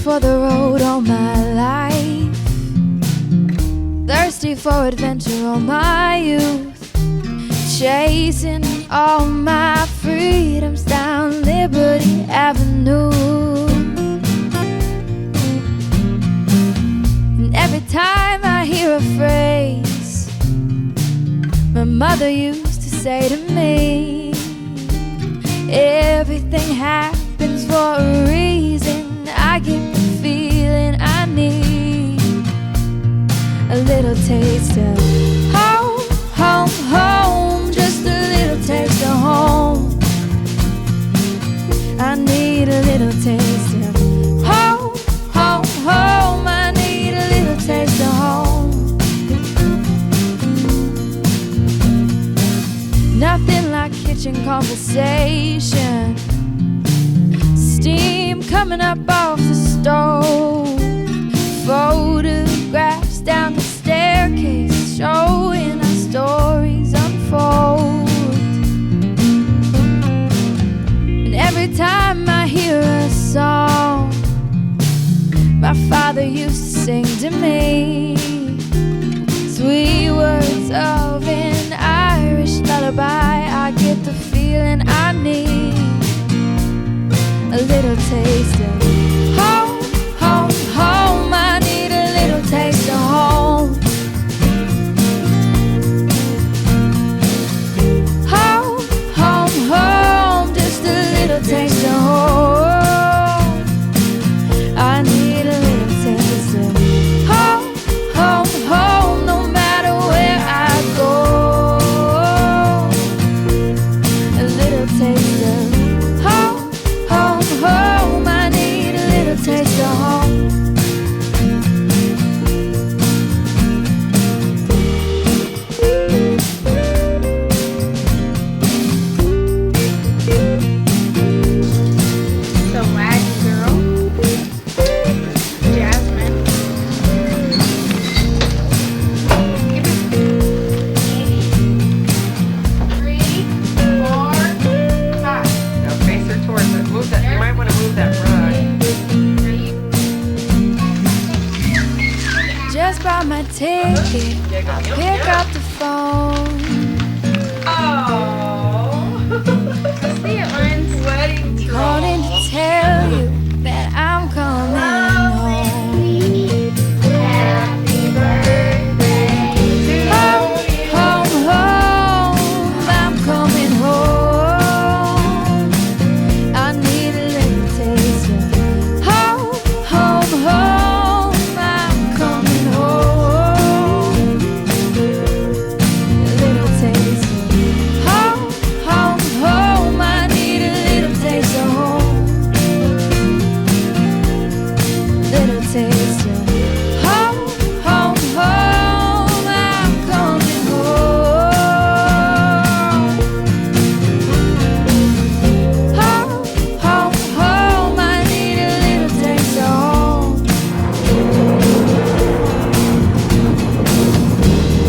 for the road all my life, thirsty for adventure all my youth, chasing all my freedoms down Liberty Avenue. And every time I hear a phrase my mother used to say to me, everything happens for a reason, I get the feeling I need a little taste of home, home, home, just a little taste of home. I need a little taste of home, home, home. I need a little taste of home. Nothing like kitchen conversation, steam coming up off the stove, photographs down the staircase showing our stories unfold. And every time I hear a song my father used to sing to me, sweet words of an Irish lullaby, I get the feeling I need a little taste of home, home, home. I need a little taste of home. Home, home, home, just a little taste of home. I need a little taste of home, home, home, no matter where I go. A little taste of home, home, home. I need a little taste of home. So wagon girl, Jasmine. 3, 4, 5. Now face her towards it. Move that. You might want to move that rug. Just bought my ticket, I'll pick up the phone. Oh. See it, Lens. Wedding Calling to tell you that I'm coming home. Happy birthday Home, home, home, I'm coming home. I need a little taste of home, home, home, I'm coming home. A little taste of home, home, home, I need a little taste of home. Little taste of home, home, home, I'm coming home. Home, home, home, I need a little taste of home.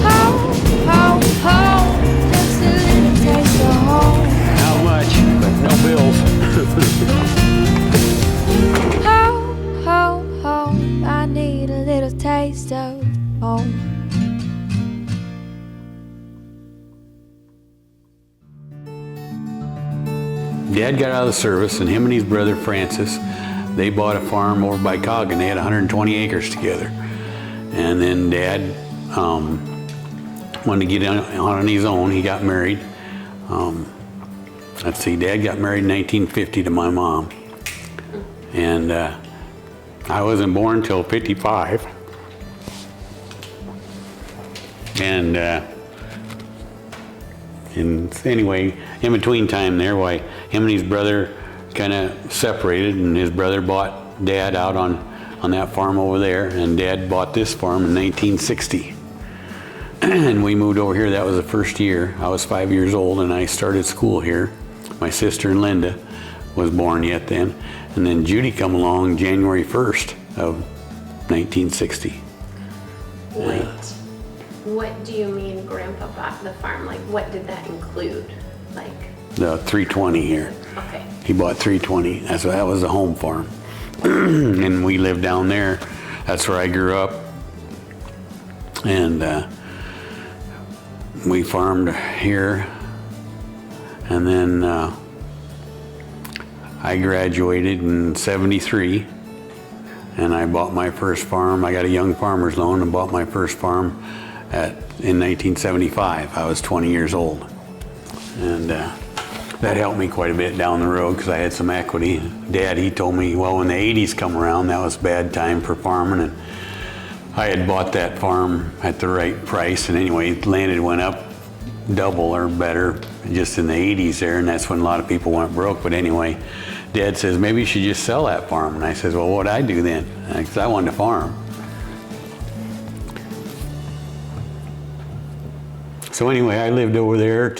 Home, home, home, just a little taste of home. How much? But no bills. Home, home, home, I need a little taste of home. Dad got out of the service, and him and his brother Francis, they bought a farm over by Coggin. They had 120 acres together. And then Dad wanted to get on his own. He got married. Let's see, Dad got married in 1950 to my mom. And I wasn't born till 55. And anyway, in between time there, why, him and his brother kind of separated, and his brother bought Dad out on that farm over there, and Dad bought this farm in 1960. And we moved over here. That was the first year. I was 5 years old, and I started school here. My sister Linda was born yet then, and then Judy come along January 1st of 1960. What do you mean Grandpa bought the farm? Like, what did that include? Like, The 320 here. okay. He bought 320. That was the home farm. and we lived down there. That's where I grew up. And we farmed here. And then I graduated in '73, and I bought my first farm. I got a young farmer's loan and bought my first farm in 1975. I was 20 years old. And that helped me quite a bit down the road because I had some equity. Dad, he told me, well, when the 80s come around, that was a bad time for farming. And I had bought that farm at the right price. And anyway, land had went up double or better just in the 80s there. And that's when a lot of people went broke. But anyway, Dad says, maybe you should just sell that farm. And I says, well, what'd I do then? Because I wanted to farm. So anyway, I lived over there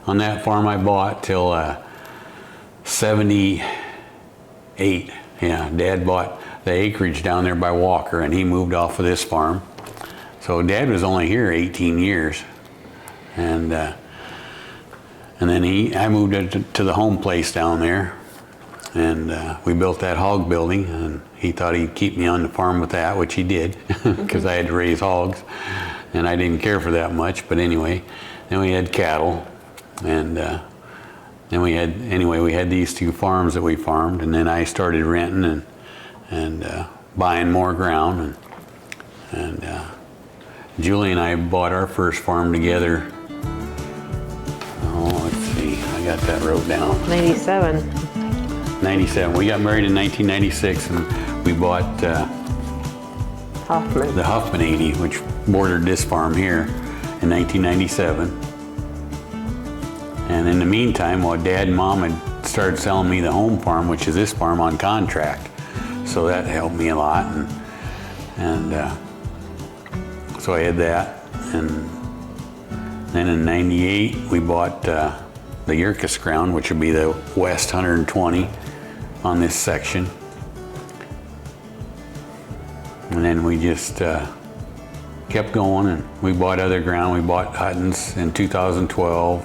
on that farm I bought till 78. Yeah, Dad bought the acreage down there by Walker, and he moved off of this farm. So Dad was only here 18 years. And then I moved to the home place down there, and we built that hog building, and he thought he'd keep me on the farm with that, which he did, because I had to raise hogs, and I didn't care for that much. But anyway, then we had cattle, and then we had these two farms that we farmed, and then I started renting and buying more ground, and Julie and I bought our first farm together. Oh, let's see, I got that wrote down. 97. 97. We got married in 1996, and we bought Hoffman. the Huffman 80, which bordered this farm here, in 1997. And in the meantime, while Dad and Mom had started selling me the home farm, which is this farm, on contract. So that helped me a lot, and so I had that. And then in '98, we bought the Yerkes ground, which would be the west 120 on this section. And then we just kept going, and we bought other ground. We bought Hutton's in 2012.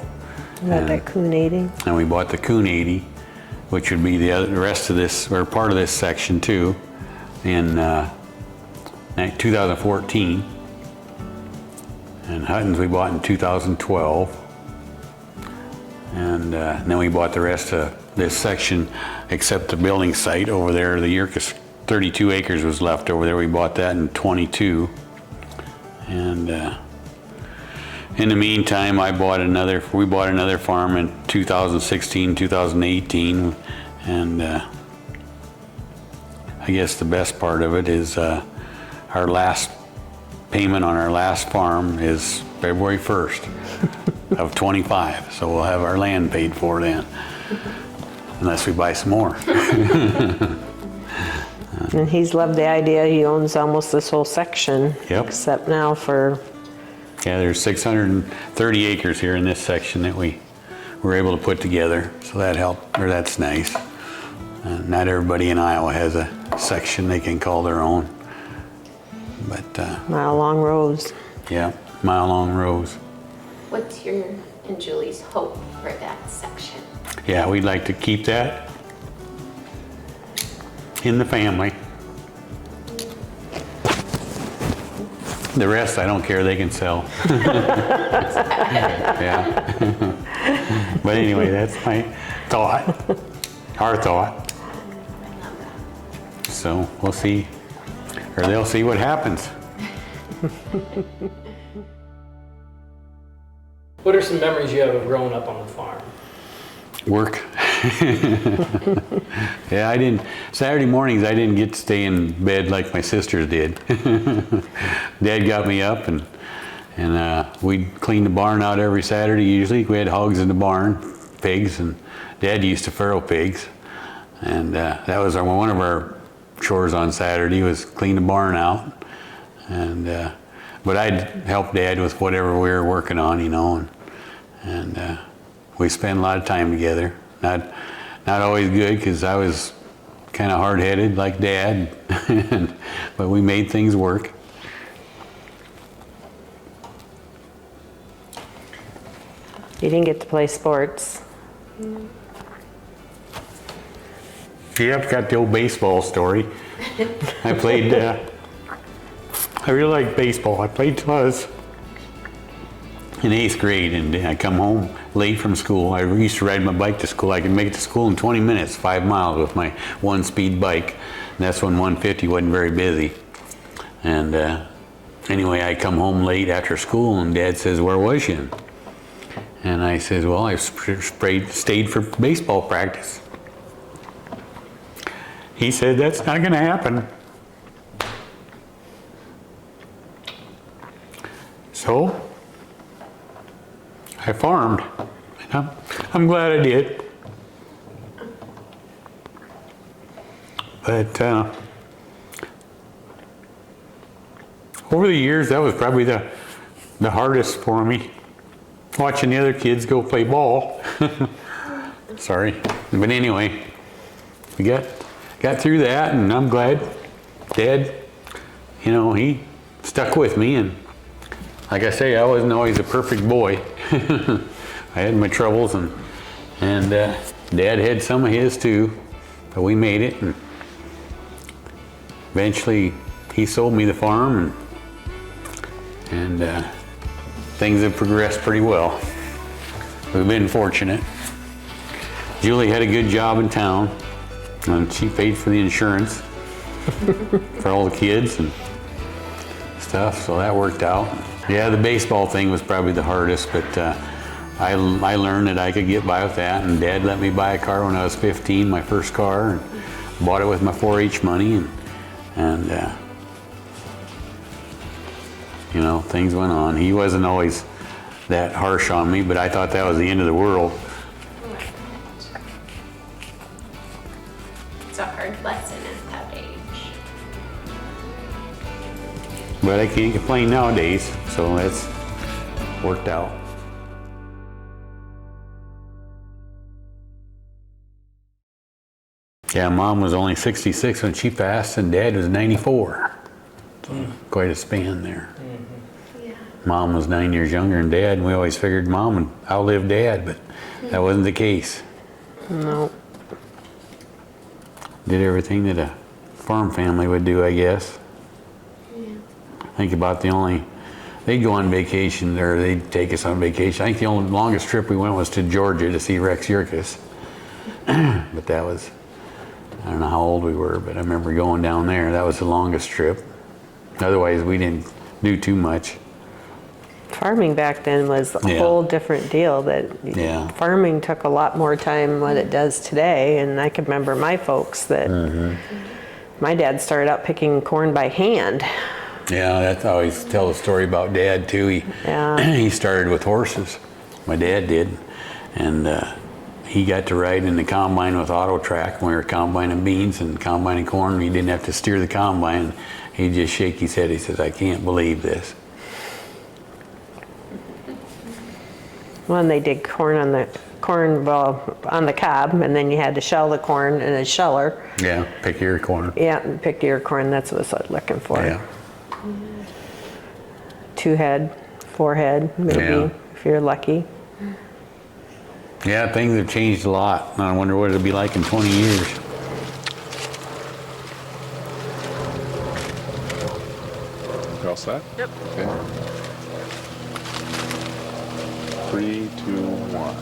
That Coon 80. And we bought the Coon 80, which would be the rest of this, or part of this section too, in 2014. And Hutton's we bought in 2012. And then we bought the rest of this section, except the building site over there. The Yerkes 32 acres was left over there. We bought that in 22. And in the meantime, we bought another farm in 2016, 2018, and I guess the best part of it is our last payment on our last farm is February 1st of 25, so we'll have our land paid for then, unless we buy some more. And he's loved the idea. He owns almost this whole section. Yep. Except now for... Yeah, there's 630 acres here in this section that we were able to put together, so that helped, or that's nice. Not everybody in Iowa has a section they can call their own, but mile-long rows. yeah, mile-long rows. What's your and Julie's hope for that section? Yeah, we'd like to keep that in the family. The rest, I don't care, they can sell. Yeah. But anyway, that's my thought, our thought. So we'll see, or they'll see what happens. What are some memories you have of growing up on the farm? Work. Yeah, Saturday mornings I didn't get to stay in bed like my sisters did. Dad got me up, and we'd clean the barn out every Saturday usually. We had hogs in the barn, pigs, and Dad used to farrow pigs. And that was one of our chores on Saturday, was clean the barn out. And but I'd help Dad with whatever we were working on, you know, and we spent a lot of time together. Not always good, because I was kind of hard-headed like Dad, but we made things work. You didn't get to play sports. Yep, got the old baseball story. I played, I really liked baseball. I played till I was in 8th grade, and I come home late from school. I used to ride my bike to school. I could make it to school in 20 minutes, 5 miles with my 1-speed bike. And that's when 150 wasn't very busy. And anyway, I come home late after school, and Dad says, "Where was you?" And I says, "Well, I stayed for baseball practice." He said, "That's not going to happen." So I farmed. I'm glad I did. But over the years, that was probably the hardest for me, watching the other kids go play ball. Sorry. But anyway, we got through that, and I'm glad Dad, you know, he stuck with me. And like I say, I wasn't always a perfect boy. I had my troubles, and Dad had some of his too, but we made it. And eventually, he sold me the farm, and things have progressed pretty well. We've been fortunate. Julie had a good job in town, and she paid for the insurance for all the kids and stuff, so that worked out. Yeah, the baseball thing was probably the hardest, but I learned that I could get by with that, and Dad let me buy a car when I was 15, my first car, and bought it with my 4-H money, and you know, things went on. He wasn't always that harsh on me, but I thought that was the end of the world. It's a hard lesson at that age. But I can't complain nowadays, so that's worked out. Yeah, Mom was only 66 when she passed, and Dad was 94. So quite a span there. Yeah. Mom was 9 years younger than Dad, and we always figured Mom would outlive Dad, but that wasn't the case. No. Did everything that a farm family would do, I guess. Yeah. Think about they'd go on vacation, or they'd take us on vacation. I think the only longest trip we went was to Georgia to see Rex Yurkus. But that was, I don't know how old we were, but I remember going down there. That was the longest trip. Otherwise, we didn't do too much. Farming back then was a whole different deal. Farming took a lot more time than what it does today. And I can remember my folks that my dad started out picking corn by hand. Yeah, that's I always tell the story about Dad too. He started with horses. My dad did, and he got to ride in the combine with Auto Track when we were combining beans and combining corn. He didn't have to steer the combine. He'd just shake his head. He says, "I can't believe this." When they did corn on the cob, and then you had to shell the corn in a sheller. Yeah, pick your corn. Yeah, and pick your corn. That's what I was looking for. Yeah. 2 head, 4 head, maybe, if you're lucky. Yeah, things have changed a lot. I wonder what it'll be like in 20 years. You all set? Yep. Okay. 3, 2, 1.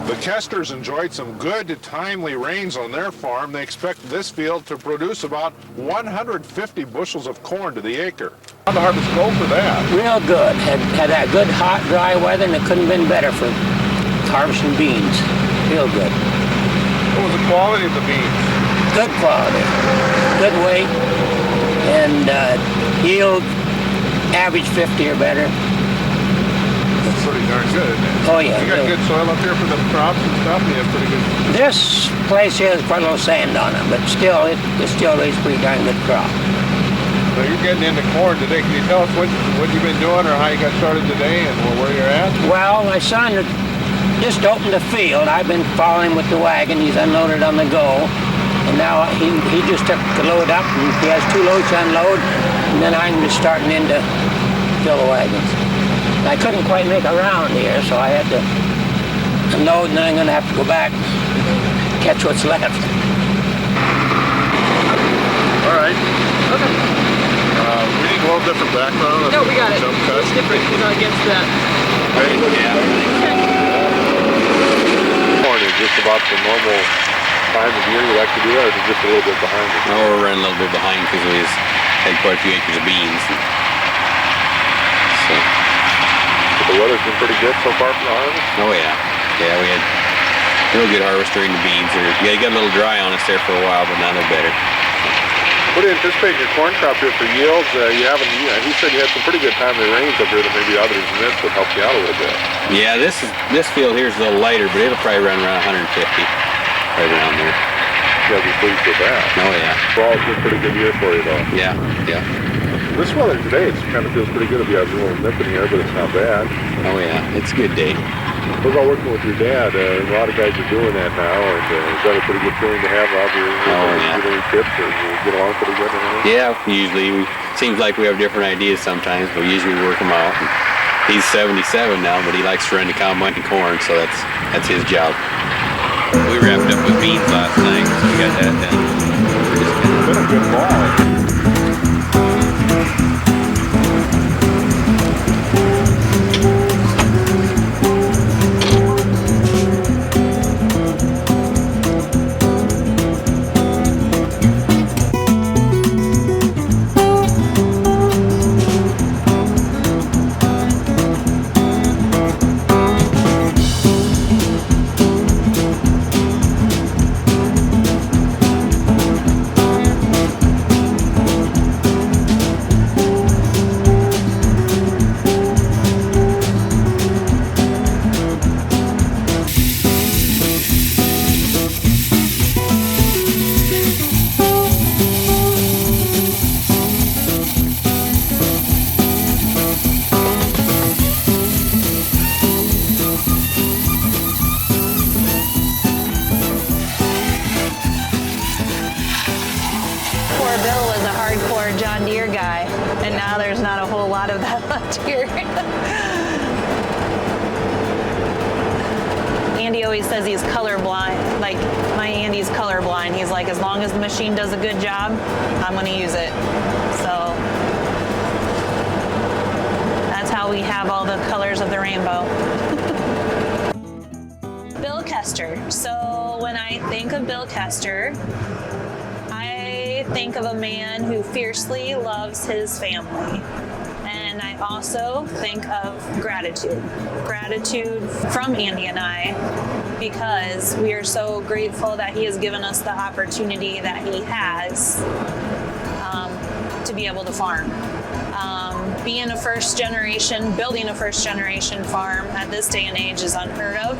The Kesters enjoyed some good, timely rains on their farm. They expect this field to produce about 150 bushels of corn to the acre. How'd the harvest go for that? Real good. Had that good, hot, dry weather, and it couldn't have been better for harvesting beans. Real good. What was the quality of the beans? Good quality. Good weight. And yield, average 50 or better. That's pretty darn good, isn't it? Oh, yeah. You got good soil up here for the crops and stuff? You have pretty good... This place here has quite a little sand on it, but still, it still raises pretty darn good crop. So you're getting into corn today. Can you tell us what you've been doing or how you got started today and where you're at? Well, my son just opened the field. I've been following with the wagon. He's unloaded on the go. And now he just took the load up, and he has 2 loads to unload, and then I'm just starting in to fill the wagons. I couldn't quite make a round here, so I had to unload, and then I'm going to have to go back, catch what's left. All right. Okay. We need a little different background. No, we got it. Jump cut. It's different. We're not against that. Okay. Corn is just about the normal time of year you like to do that, or is it just a little bit behind it? No, we're running a little bit behind because we had quite a few acres of beans. So. But the weather's been pretty good so far for the harvest? Oh yeah. Yeah, we had real good harvest during the beans. Yeah, you got a little dry on us there for a while, but now they're better. What do you anticipate in your corn crop here for yields? He said you had some pretty good timely rains up here that maybe others missed would help you out a little bit. Yeah, this field here is a little lighter, but it'll probably run around 150, right around there. You guys are pleased with that. Oh yeah. Fall's been a pretty good year for you though. Yeah, yeah. This weather today, it kind of feels pretty good if you have a little nip in the air, but it's not bad. Oh yeah, it's a good day. What about working with your dad? A lot of guys are doing that now, and is that a pretty good feeling to have out here? Yeah. Get any tips, or you get along pretty good? Yeah, usually. Seems like we have different ideas sometimes, but usually we work them out. And he's 77 now, but he likes to run the combine and corn, so that's his job. We wrapped up with beans last night, so we got that done. It's been a good fall. Bill was a hardcore John Deere guy, and now there's not a whole lot of that left here. Andy always says he's colorblind. Like, my Andy's colorblind. He's like, as long as the machine does a good job, I'm going to use it. So that's how we have all the colors of the rainbow. Bill Kester. So when I think of Bill Kester, I think of a man who fiercely loves his family. And I also think of gratitude. Gratitude from Andy and I, because we are so grateful that he has given us the opportunity that he has to be able to farm. Being a first generation, building a first generation farm at this day and age is unheard of.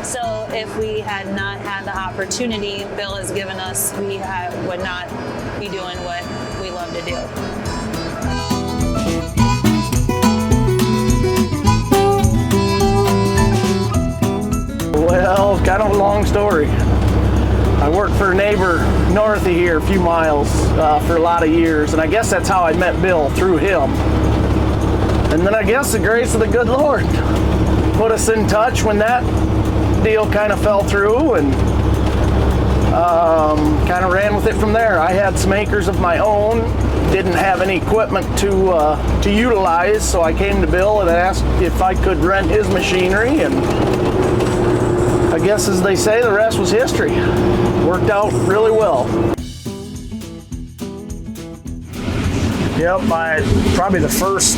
So if we had not had the opportunity Bill has given us, we would not be doing what we love to do. Well, kind of a long story. I worked for a neighbor north of here, a few miles, for a lot of years, and I guess that's how I met Bill, through him. And then I guess the grace of the good Lord put us in touch when that deal kind of fell through, and kind of ran with it from there. I had some acres of my own, didn't have any equipment to utilize, so I came to Bill and asked if I could rent his machinery, and I guess, as they say, the rest was history. Worked out really well. Yep, probably the first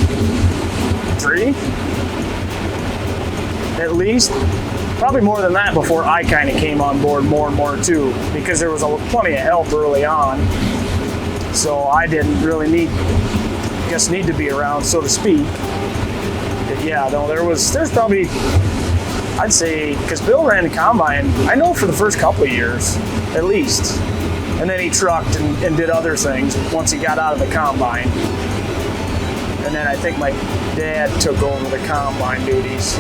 3, at least. Probably more than that before I kind of came on board more and more too, because there was plenty of help early on. So I didn't really need to be around, so to speak. But yeah, no, there's probably, I'd say, because Bill ran the combine, I know, for the first couple of years, at least. And then he trucked and did other things once he got out of the combine. And then I think my dad took over the combine duties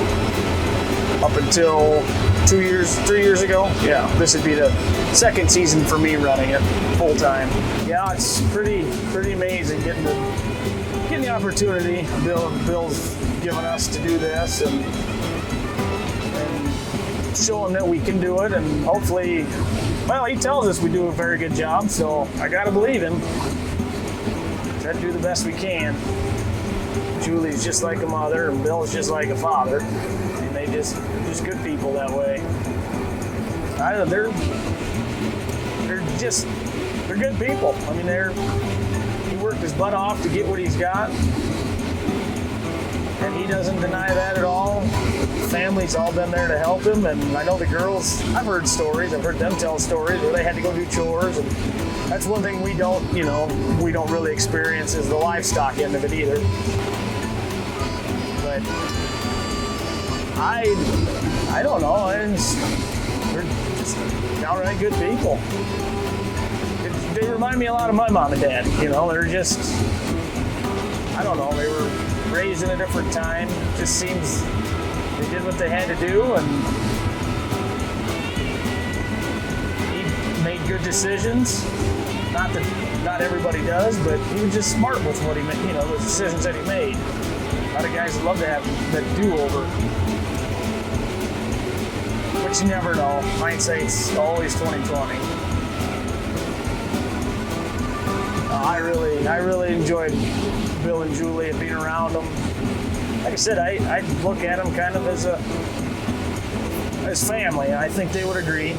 up until 3 years ago. Yeah, this would be the second season for me running it full time. Yeah, it's pretty amazing getting the opportunity Bill's given us to do this, and show him that we can do it, and hopefully, well, he tells us we do a very good job, so I gotta believe him. Try to do the best we can. Julie's just like a mother, and Bill's just like a father, and they're just good people that way. They're good people. I mean, he worked his butt off to get what he's got, and he doesn't deny that at all. Family's all been there to help him, and I know the girls, I've heard them tell stories where they had to go do chores, and that's one thing we don't really experience is the livestock end of it either. But I don't know, they're just downright good people. They remind me a lot of my mom and dad, they're just, I don't know, they were raised in a different time. It just seems they did what they had to do, and he made good decisions. Not that not everybody does, but he was just smart with what he made, the decisions that he made. A lot of guys would love to have that do-over. But you never know. Hindsight's always 20/20. I really enjoyed Bill and Julie and being around them. Like I said, I look at them kind of as family, and I think they would agree.